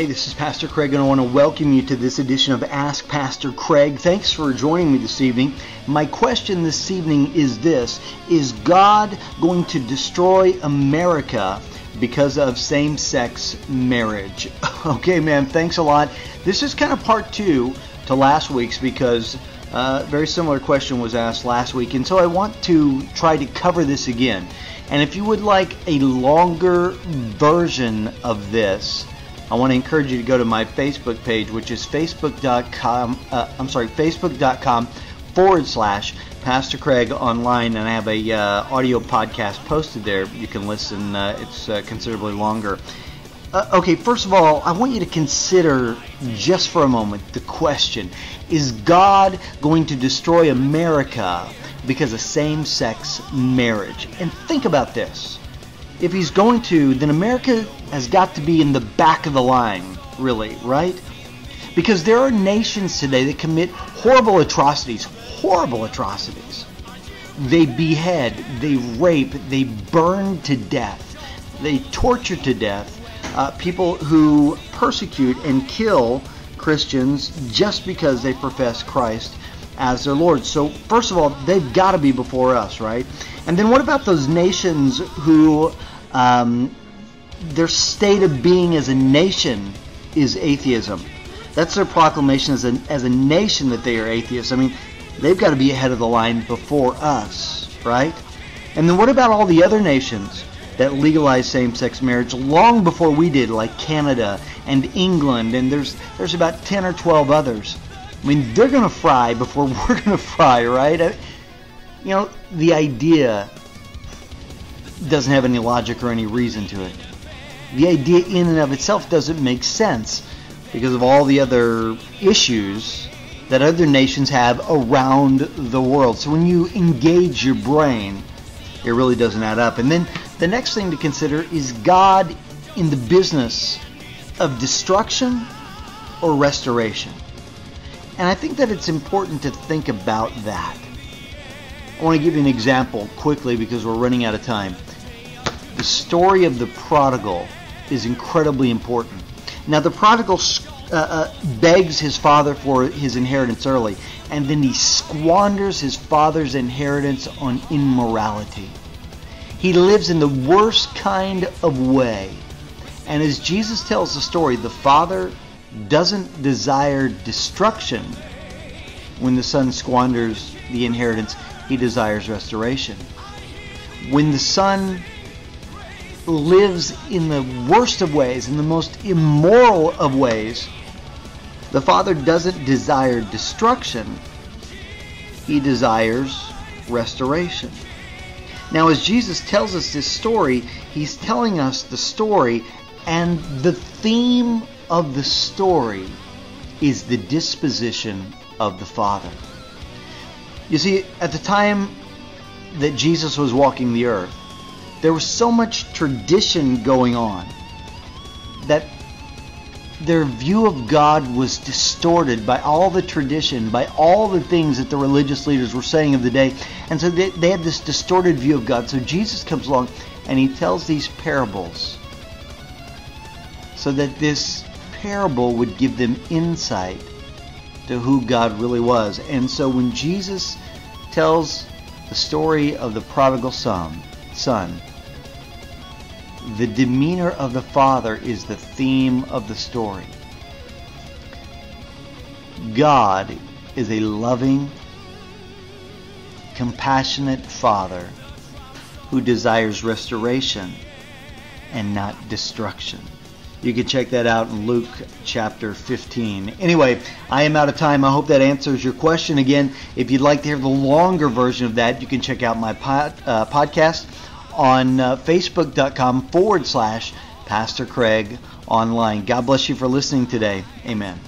Hey, this is Pastor Craig, and I want to welcome you to this edition of Ask Pastor Craig. Thanks for joining me this evening. My question this evening is this: is God going to destroy America because of same-sex marriage? Okay, man, thanks a lot. This is kind of part two to last week's because a very similar question was asked last week, and so I want to try to cover this again. And if you would like a longer version of this, I want to encourage you to go to my Facebook page, which is facebook.com/Pastor Craig Online, and I have a audio podcast posted there. You can listen. It's considerably longer. Okay, first of all, I want you to consider just for a moment the question: is God going to destroy America because of same-sex marriage? And think about this. If he's going to, then America has got to be in the back of the line, really, right? Because there are nations today that commit horrible atrocities. They behead, they rape, they burn to death, they torture to death people who persecute and kill Christians just because they profess Christ as their Lord. So first of all, they've got to be before us, right? And then what about those nations who their state of being as a nation is atheism? That's their proclamation as a nation that they are atheists. I mean, they've got to be ahead of the line before us, right? And then what about all the other nations that legalized same-sex marriage long before we did, like Canada and England, and there's about 10 or 12 others. I mean, they're going to fry before we're going to fry, right? You know, the idea doesn't have any logic or any reason to it. The idea in and of itself doesn't make sense because of all the other issues that other nations have around the world. So when you engage your brain, it really doesn't add up. And then the next thing to consider, is God in the business of destruction or restoration? And I think that it's important to think about that. I want to give you an example quickly because we're running out of time. The story of the prodigal is incredibly important. Now, the prodigal begs his father for his inheritance early, and then he squanders his father's inheritance on immorality. He lives in the worst kind of way. And as Jesus tells the story, the father doesn't desire destruction when the son squanders the inheritance. He desires restoration. When the son lives in the worst of ways, in the most immoral of ways, the father doesn't desire destruction. He desires restoration. Now, as Jesus tells us this story, he's telling us the story, and the theme of the story is the disposition of the Father. You see, at the time that Jesus was walking the earth, there was so much tradition going on that their view of God was distorted by all the tradition, by all the things that the religious leaders were saying of the day. And so they had this distorted view of God. So Jesus comes along and he tells these parables so that this parable would give them insight to who God really was. And so when Jesus tells the story of the prodigal son, the demeanor of the father is the theme of the story. God is a loving, compassionate Father who desires restoration and not destruction. You can check that out in Luke chapter 15. Anyway, I am out of time. I hope that answers your question. Again, if you'd like to hear the longer version of that, you can check out my podcast on facebook.com/Pastor Craig Online. God bless you for listening today. Amen.